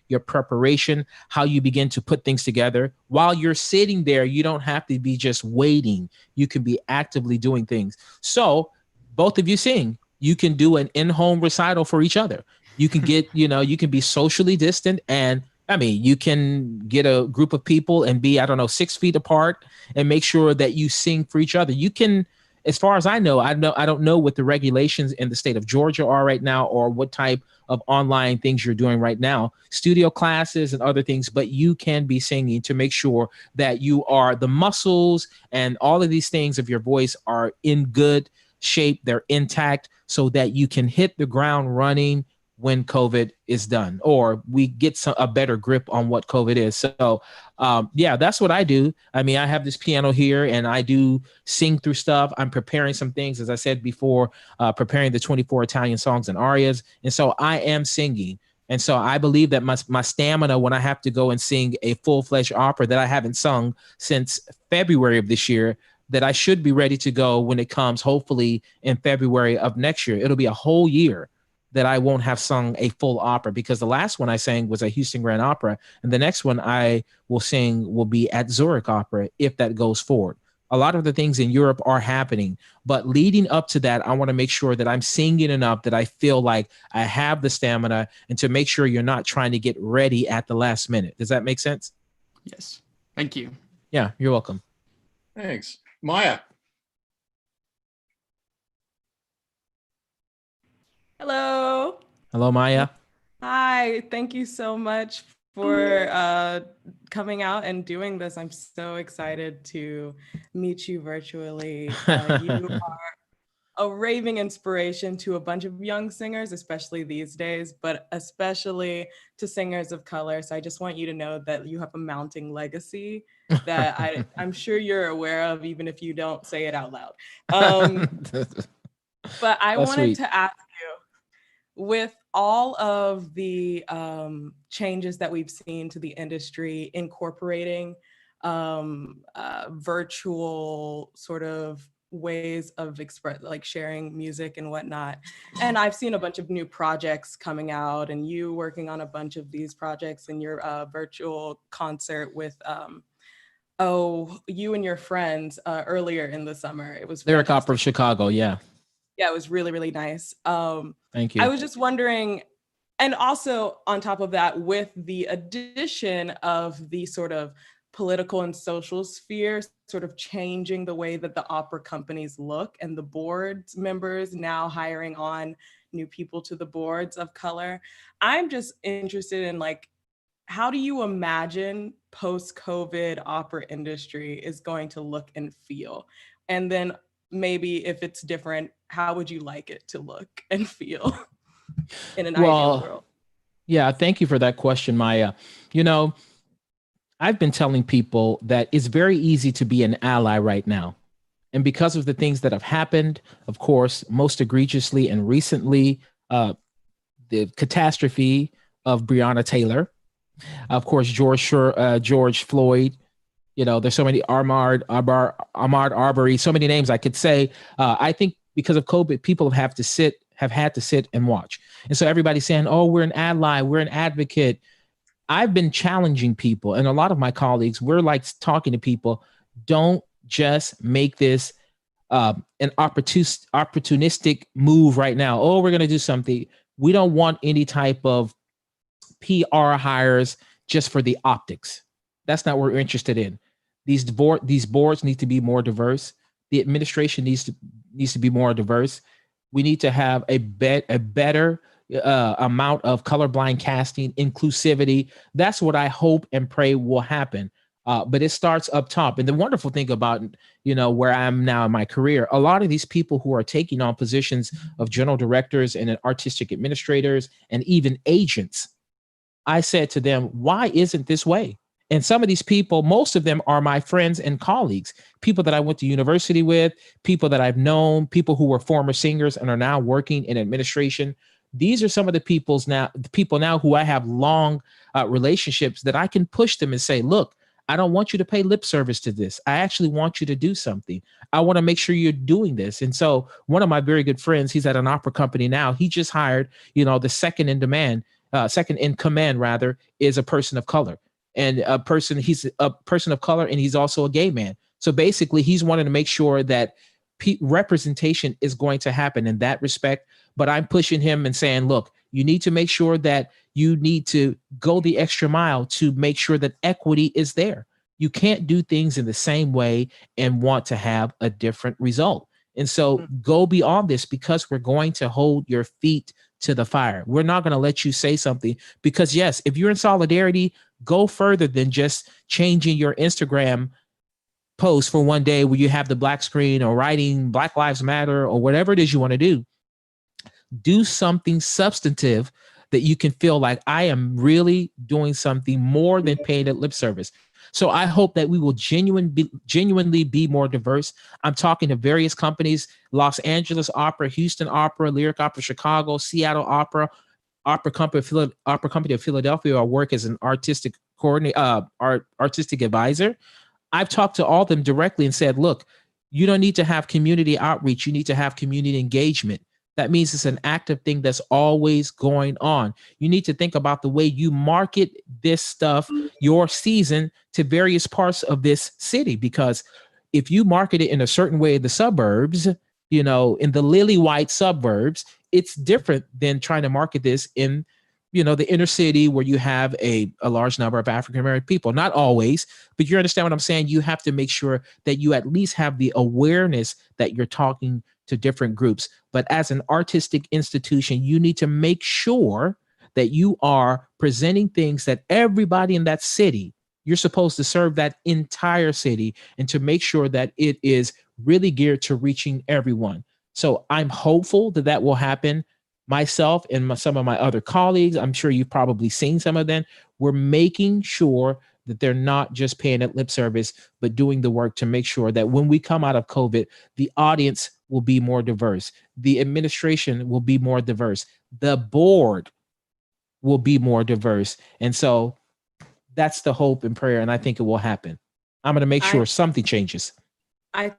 your preparation, how you begin to put things together. While you're sitting there, you don't have to be just waiting. You can be actively doing things. So both of you sing. You can do an in-home recital for each other. You can get, you can be socially distant, and you can get a group of people and be, 6 feet apart and make sure that you sing for each other. You can, as far as I don't know what the regulations in the state of Georgia are right now, or what type of online things you're doing right now, studio classes and other things, but you can be singing to make sure that the muscles and all of these things of your voice are in good shape. They're intact so that you can hit the ground running when COVID is done, or we get a better grip on what COVID is. So that's what I do. I have this piano here and I do sing through stuff. I'm preparing some things, as I said before, preparing the 24 Italian songs and arias. And so I am singing. And so I believe that my stamina, when I have to go and sing a full-fledged opera that I haven't sung since February of this year, that I should be ready to go when it comes, hopefully in February of next year. It'll be a whole year that I won't have sung a full opera, because the last one I sang was a Houston Grand Opera, and the next one I will sing will be at Zurich Opera, if that goes forward. A lot of the things in Europe are happening, but leading up to that, I want to make sure that I'm singing enough that I feel like I have the stamina, and to make sure you're not trying to get ready at the last minute. Does that make sense? Yes. Thank you. Yeah, you're welcome. Thanks. Maya. Hello. Hello, Maya. Hi. Thank you so much for coming out and doing this. I'm so excited to meet you virtually. You are a raving inspiration to a bunch of young singers, especially these days, but especially to singers of color. So I just want you to know that you have a mounting legacy that I'm sure you're aware of, even if you don't say it out loud. But I wanted to ask you, with all of the changes that we've seen to the industry, incorporating virtual sort of ways of sharing music and whatnot. And I've seen a bunch of new projects coming out, and you working on a bunch of these projects in your virtual concert with you and your friends earlier in the summer. It was Lyric Opera of Chicago. Yeah, it was really, really nice. Thank you. I was just wondering, and also on top of that, with the addition of the sort of political and social sphere sort of changing the way that the opera companies look, and the board members now hiring on new people to the boards of color, I'm just interested in how do you imagine post-COVID opera industry is going to look and feel? And then maybe if it's different, how would you like it to look and feel in an ideal world? Yeah, thank you for that question, Maya. I've been telling people that it's very easy to be an ally right now. And because of the things that have happened, of course, most egregiously and recently, the catastrophe of Breonna Taylor, of course, George Floyd, there's so many Ahmaud Arbery, so many names I could say. I think because of COVID, people have had to sit and watch. And so everybody's saying, oh, we're an ally, we're an advocate. I've been challenging people, and a lot of my colleagues, we're talking to people, don't just make this an opportunistic move right now. Oh, we're going to do something. We don't want any type of PR hires just for the optics. That's not what we're interested in. These boards need to be more diverse. The administration needs to be more diverse. We need to have a better amount of colorblind casting, inclusivity. That's what I hope and pray will happen. But it starts up top. And the wonderful thing about, where I am now in my career, a lot of these people who are taking on positions of general directors and artistic administrators and even agents, I said to them, why isn't this way? And some of these people, most of them are my friends and colleagues, people that I went to university with, people that I've known, people who were former singers and are now working in administration. These are some of the people now who I have long relationships that I can push them and say, look, I don't want you to pay lip service to this. I actually want you to do something. I want to make sure you're doing this. And so one of my very good friends, he's at an opera company now. He just hired, the second in command rather, is a person of color. And he's a person of color, and he's also a gay man. So basically, he's wanting to make sure that representation is going to happen in that respect. But I'm pushing him and saying, look, you need to make sure that you need to go the extra mile to make sure that equity is there. You can't do things in the same way and want to have a different result. And so go beyond this, because we're going to hold your feet to the fire. We're not going to let you say something, because yes, if you're in solidarity, go further than just changing your Instagram post for one day where you have the black screen or writing Black Lives Matter or whatever it is you want to do. Do something substantive that you can feel like I am really doing something more than paying it lip service. So I hope that we will genuinely be more diverse. I'm talking to various companies: Los Angeles Opera, Houston Opera, Lyric Opera Chicago, Seattle Opera, Opera Company of Philadelphia. I work as an artistic advisor. I've talked to all of them directly and said, look, you don't need to have community outreach. You need to have community engagement. That means it's an active thing that's always going on. You need to think about the way you market this stuff, your season, to various parts of this city, because if you market it in a certain way in the suburbs, in the lily white suburbs, it's different than trying to market this in, the inner city where you have a large number of African-American people. Not always, but you understand what I'm saying? You have to make sure that you at least have the awareness that you're talking to different groups. But as an artistic institution, you need to make sure that you are presenting things that everybody in that city, you're supposed to serve that entire city, and to make sure that it is really geared to reaching everyone. So I'm hopeful that that will happen. Myself and some of my other colleagues, I'm sure you've probably seen some of them, we're making sure that they're not just paying it lip service, but doing the work to make sure that when we come out of COVID, the audience will be more diverse. The administration will be more diverse. The board will be more diverse. And so that's the hope and prayer, and I think it will happen. I'm going to make sure something changes. I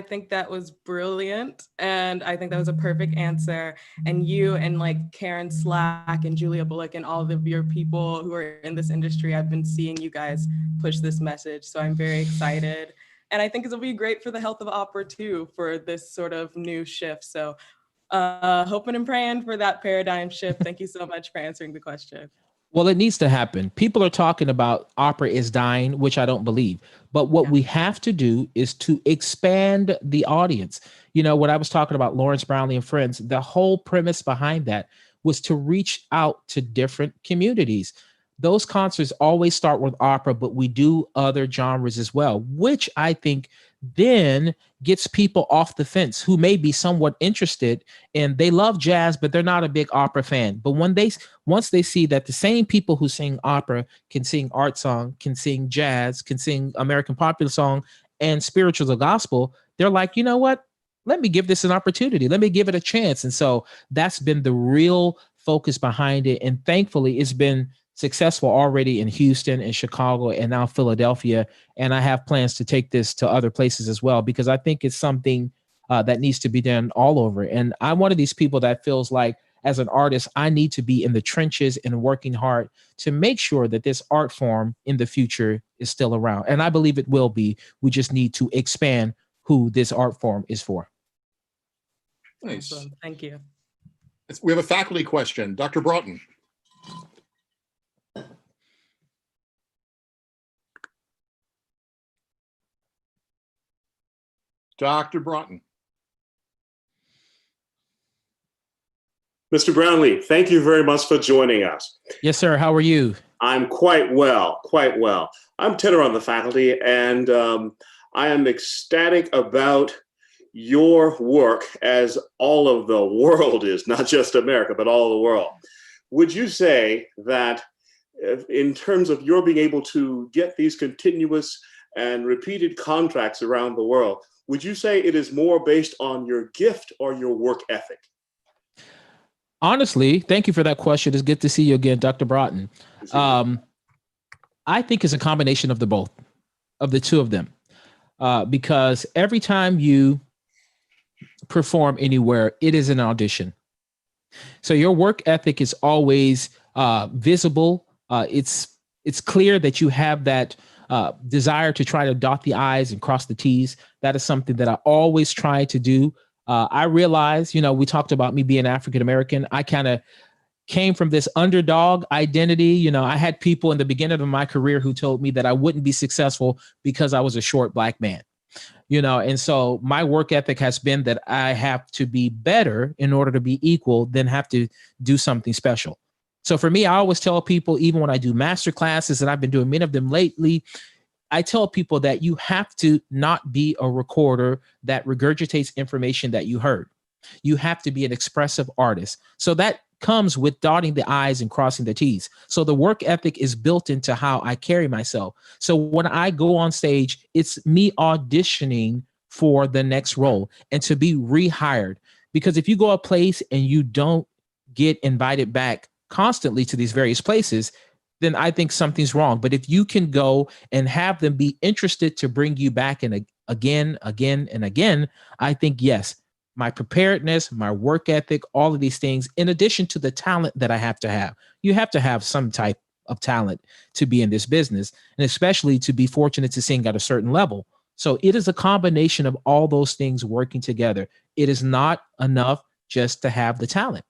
think that was brilliant, and I think that was a perfect answer. And you and like Karen Slack and Julia Bullock and all of your people who are in this industry, I've been seeing you guys push this message. So I'm very excited. And I think it'll be great for the health of opera too, for this sort of new shift. So hoping and praying for that paradigm shift. Thank you so much for answering the question. Well, it needs to happen. People are talking about opera is dying, which I don't believe. But what we have to do is to expand the audience. When I was talking about Lawrence Brownlee and Friends, the whole premise behind that was to reach out to different communities. Those concerts always start with opera, but we do other genres as well, which I think then gets people off the fence who may be somewhat interested, and they love jazz, but they're not a big opera fan. But once they see that the same people who sing opera can sing art song, can sing jazz, can sing American popular song and spirituals or gospel, they're like, you know what? Let me give this an opportunity. Let me give it a chance. And so that's been the real focus behind it. And thankfully, it's been successful already in Houston and Chicago and now Philadelphia. And I have plans to take this to other places as well, because I think it's something that needs to be done all over. And I'm one of these people that feels like, as an artist, I need to be in the trenches and working hard to make sure that this art form in the future is still around. And I believe it will be. We just need to expand who this art form is for. Nice. Awesome. Thank you. We have a faculty question. Dr. Broughton. Dr. Broughton. Mr. Brownlee, thank you very much for joining us. Yes, sir. How are you? I'm quite well, quite well. I'm tenor on the faculty, and I am ecstatic about your work, as all of the world is, not just America, but all of the world. Would you say that in terms of your being able to get these continuous and repeated contracts around the world, would you say it is more based on your gift or your work ethic? Honestly, thank you for that question. It's good to see you again, Dr. Broughton. I think it's a combination of the two of them, because every time you perform anywhere, it is an audition. So your work ethic is always visible. It's clear that you have that desire to try to dot the I's and cross the T's. That is something that I always try to do. I realize, we talked about me being African-American. I kind of came from this underdog identity. I had people in the beginning of my career who told me that I wouldn't be successful because I was a short Black man, and so my work ethic has been that I have to be better in order to be equal, then have to do something special. So for me, I always tell people, even when I do master classes, and I've been doing many of them lately, I tell people that you have to not be a recorder that regurgitates information that you heard. You have to be an expressive artist. So that comes with dotting the I's and crossing the T's. So the work ethic is built into how I carry myself. So when I go on stage, it's me auditioning for the next role and to be rehired. Because if you go a place and you don't get invited back constantly to these various places, then I think something's wrong. But if you can go and have them be interested to bring you back and again, and again, I think, yes, my preparedness, my work ethic, all of these things, in addition to the talent that I have to have. You have to have some type of talent to be in this business, and especially to be fortunate to sing at a certain level. So it is a combination of all those things working together. It is not enough just to have the talent.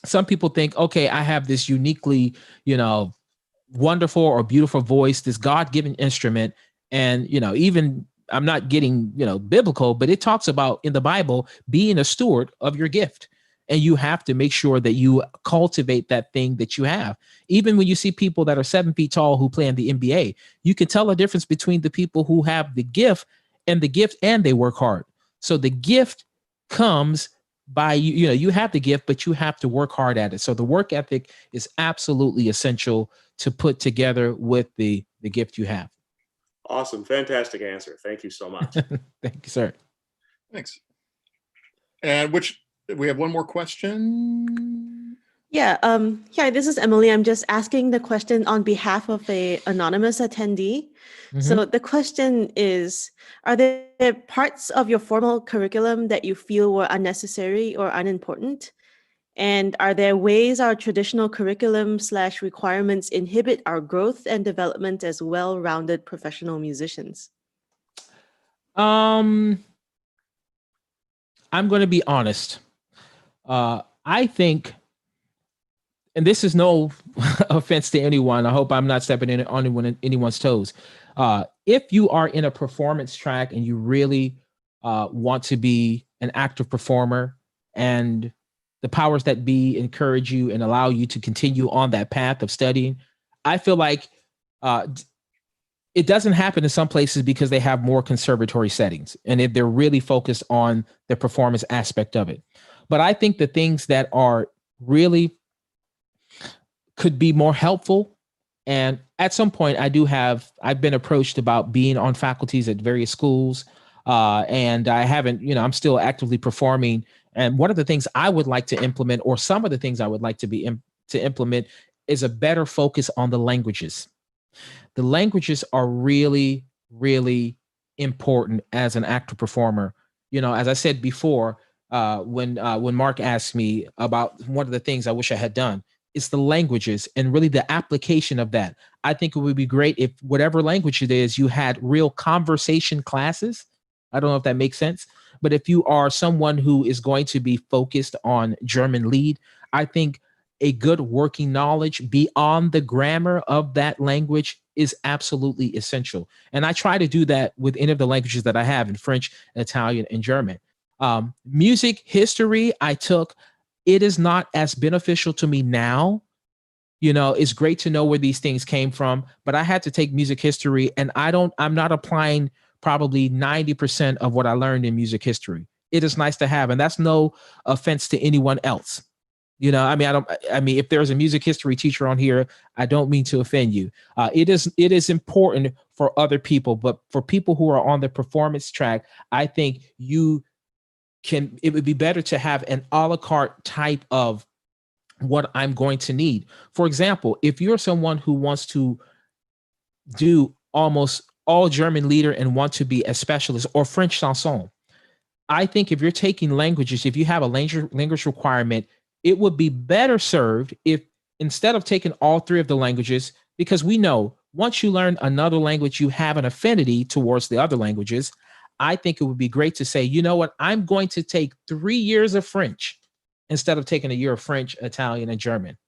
Some people think, okay, I have this uniquely, wonderful or beautiful voice, this God-given instrument. And, even I'm not getting, biblical, but it talks about in the Bible being a steward of your gift. And you have to make sure that you cultivate that thing that you have. Even when you see people that are 7 feet tall who play in the NBA, you can tell a difference between the people who have the gift and they work hard. So the gift comes by you have the gift, but you have to work hard at it. So the work ethic is absolutely essential to put together with the gift you have. Awesome. Fantastic answer. Thank you so much. Thank you, sir. Thanks. And we have one more question. Yeah. Yeah, this is Emily. I'm just asking the question on behalf of a anonymous attendee. Mm-hmm. So the question is, are there parts of your formal curriculum that you feel were unnecessary or unimportant? And are there ways our traditional curriculum / requirements inhibit our growth and development as well-rounded professional musicians? I'm going to be honest. I think, and this is no offense to anyone, I hope I'm not stepping on anyone's toes. If you are in a performance track and you really want to be an active performer, and the powers that be encourage you and allow you to continue on that path of studying, I feel like it doesn't happen in some places because they have more conservatory settings and if they're really focused on the performance aspect of it. But I think the things that are really could be more helpful. And at some point I've been approached about being on faculties at various schools. And I haven't, I'm still actively performing. And one of the things I would like to implement, or some of the things I would like to implement, is a better focus on the languages. The languages are really, really important as an actor performer. As I said before, when Mark asked me about one of the things I wish I had done, it's the languages and really the application of that. I think it would be great if whatever language it is, you had real conversation classes. I don't know if that makes sense, but if you are someone who is going to be focused on German lead, I think a good working knowledge beyond the grammar of that language is absolutely essential. And I try to do that with any of the languages that I have in French, Italian, and German. Music history, I took, it is not as beneficial to me now. It's great to know where these things came from, but I had to take music history, and I'm not applying probably 90% of what I learned in music history. It is nice to have, and that's no offense to anyone else. If there's a music history teacher on here, I don't mean to offend you. It is important for other people, but for people who are on the performance track, I think it would be better to have an a la carte type of what I'm going to need. For example, if you're someone who wants to do almost all German lieder and want to be a specialist, or French chanson, I think if you're taking languages, if you have a language requirement, it would be better served if, instead of taking all three of the languages, because we know once you learn another language, you have an affinity towards the other languages. I think it would be great to say, you know what, I'm going to take 3 years of French instead of taking a year of French, Italian, and German.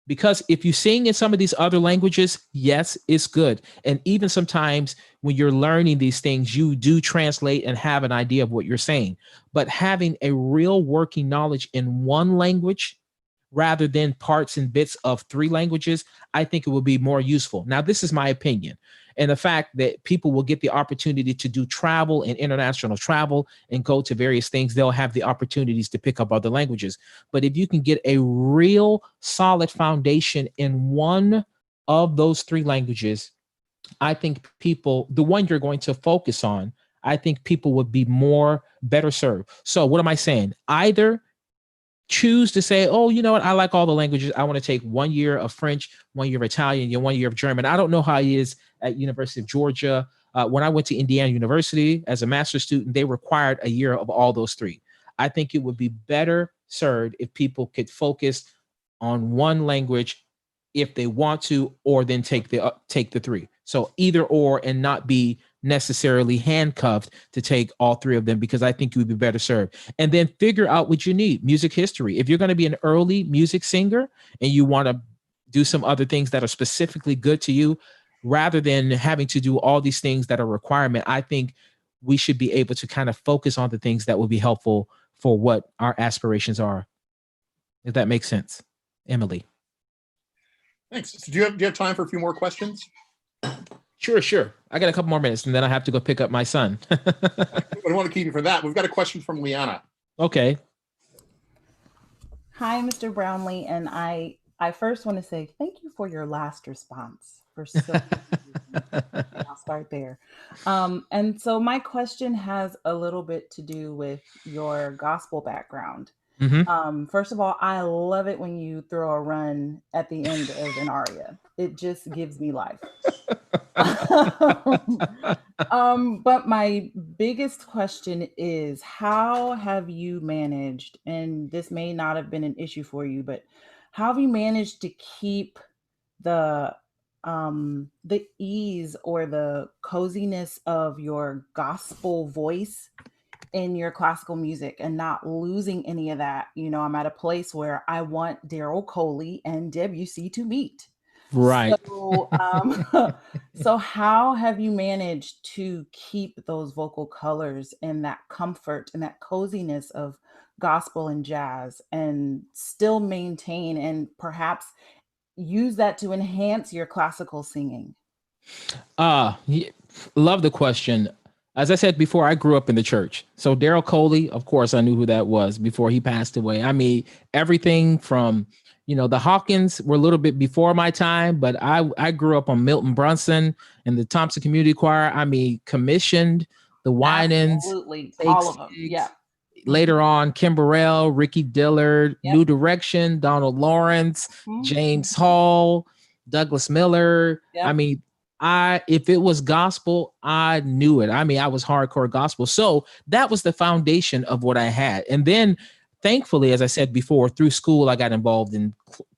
Because if you sing in some of these other languages, yes, it's good. And even sometimes when you're learning these things, you do translate and have an idea of what you're saying. But having a real working knowledge in one language rather than parts and bits of 3 languages, I think it will be more useful. Now, this is my opinion. And the fact that people will get the opportunity to do travel and international travel and go to various things, they'll have the opportunities to pick up other languages. But if you can get a real solid foundation in one of those 3 languages, I think people, the one you're going to focus on, I think people would be better served. So what am I saying? Either choose to say, oh, you know what, I like all the languages. I want to take 1 year of French, 1 year of Italian, 1 year of German. I don't know how it is at University of Georgia. When I went to Indiana University as a master's student, they required a year of all those 3. I think it would be better served if people could focus on one language if they want to, or then take the 3. So either or, and not be necessarily handcuffed to take all 3 of them, because I think you would be better served. And then figure out what you need. Music history. If you're going to be an early music singer and you want to do some other things that are specifically good to you, rather than having to do all these things that are requirement, I think we should be able to kind of focus on the things that will be helpful for what our aspirations are. If that makes sense. Emily. Thanks. So do you have time for a few more questions? Sure. I got a couple more minutes and then I have to go pick up my son. I don't want to keep you for that. We've got a question from Liana. Okay. Hi, Mr. Brownlee. And I first want to say thank you for your last response. I'll start there. And so my question has a little bit to do with your gospel background. Mm-hmm. First of all, I love it when you throw a run at the end of an aria. It just gives me life. But my biggest question is, how have you managed, and this may not have been an issue for you, but how have you managed to keep the ease or the coziness of your gospel voice in your classical music and not losing any of that? I'm at a place where I want Daryl Coley and Debussy to meet. Right. So how have you managed to keep those vocal colors and that comfort and that coziness of gospel and jazz, and still maintain and perhaps use that to enhance your classical singing? Love the question. As I said before, I grew up in the church. So Daryl Coley, of course, I knew who that was before he passed away. I mean, everything from, the Hawkins were a little bit before my time, but I grew up on Milton Brunson and the Thompson Community Choir. I mean, commissioned the Winans. Absolutely. All of them. Yeah. Later on, Kim Burrell, Ricky Dillard, yep. New Direction, Donald Lawrence, mm-hmm. James Hall, Douglas Miller. Yep. I mean, if it was gospel, I knew it. I mean, I was hardcore gospel. So that was the foundation of what I had. And then thankfully, as I said before, through school, I got involved in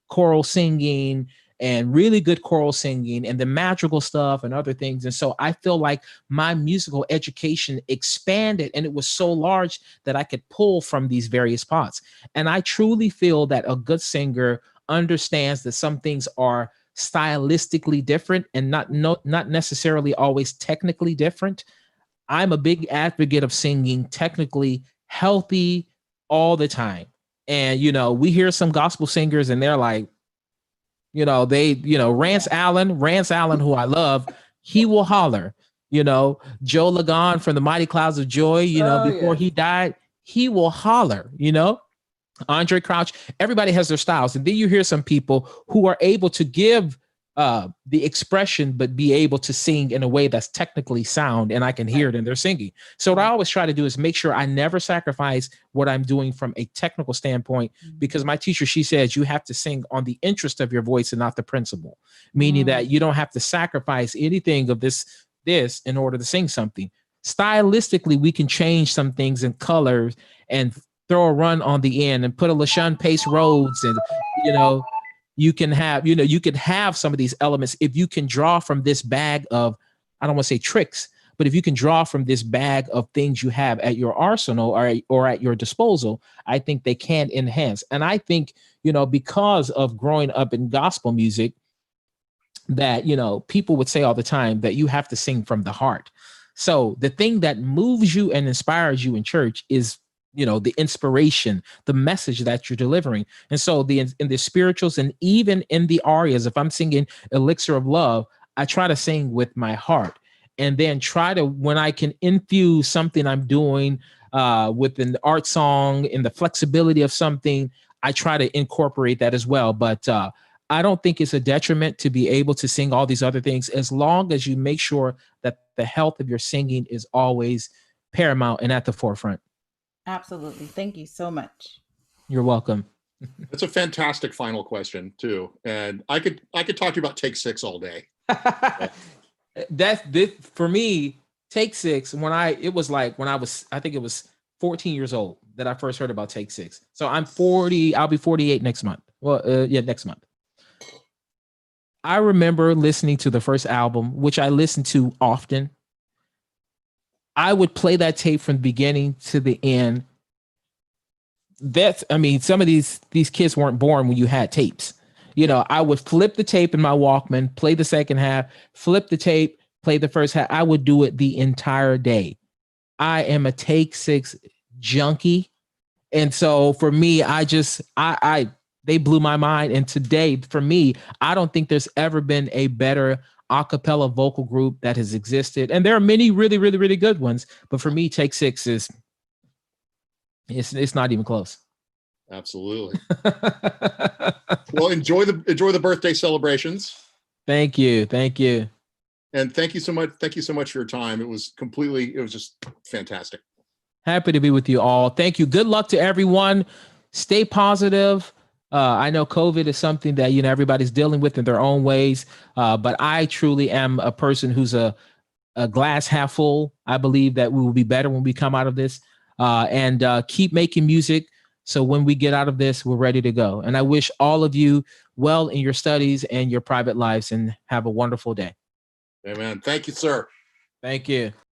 choral singing and really good choral singing and the madrigal stuff and other things. And so I feel like my musical education expanded, and it was so large that I could pull from these various pots. And I truly feel that a good singer understands that some things are stylistically different and not necessarily always technically different. I'm a big advocate of singing technically healthy all the time. And, you know, we hear some gospel singers and they're like, you know, Rance Allen, who I love, he will holler. You know, Joe Lagon from the Mighty Clouds of Joy, you know, before he died, he will holler, you know. Andre Crouch, everybody has their styles. And then you hear some people who are able to give the expression, but be able to sing in a way that's technically sound, and I can hear it in their singing. So what I always try to do is make sure I never sacrifice what I'm doing from a technical standpoint, because my teacher, she says, you have to sing on the interest of your voice and not the principle, meaning that you don't have to sacrifice anything of this in order to sing something. Stylistically, we can change some things in colors and throw a run on the end and put a LaShawn Pace Rhodes, and, you know, you can have some of these elements if you can draw from this bag of, I don't want to say tricks, but if you can draw from this bag of things you have at your arsenal or at your disposal, I think they can enhance. And I think, you know, because of growing up in gospel music, that, you know, people would say all the time that you have to sing from the heart. So the thing that moves you and inspires you in church is, you know, the inspiration, the message that you're delivering. And so in the spirituals and even in the arias, if I'm singing Elixir of Love, I try to sing with my heart, and then try to, when I can infuse something I'm doing with an art song in the flexibility of something, I try to incorporate that as well. But I don't think it's a detriment to be able to sing all these other things, as long as you make sure that the health of your singing is always paramount and at the forefront. Absolutely. Thank you so much. You're welcome. That's a fantastic final question too. And I could talk to you about Take Six all day. That's this for me. Take Six, I think it was 14 years old that I first heard about Take Six. So I'm 40, I'll be 48 next month. Well, next month. I remember listening to the first album, which I listened to often. I would play that tape from the beginning to the end. Some of these kids weren't born when you had tapes. You know, I would flip the tape in my Walkman, play the second half, flip the tape, play the first half. I would do it the entire day. I am a Take Six junkie. And so for me, they blew my mind. And today, for me, I don't think there's ever been a better a cappella vocal group that has existed. And there are many really, really, really good ones. But for me, Take Six it's not even close. Absolutely. Well, enjoy the birthday celebrations. Thank you. And thank you so much for your time. It was just fantastic. Happy to be with you all. Thank you. Good luck to everyone. Stay positive. I know COVID is something that, you know, everybody's dealing with in their own ways. But I truly am a person who's a glass half full. I believe that we will be better when we come out of this, and keep making music. So when we get out of this, we're ready to go. And I wish all of you well in your studies and your private lives, and have a wonderful day. Amen. Thank you, sir. Thank you.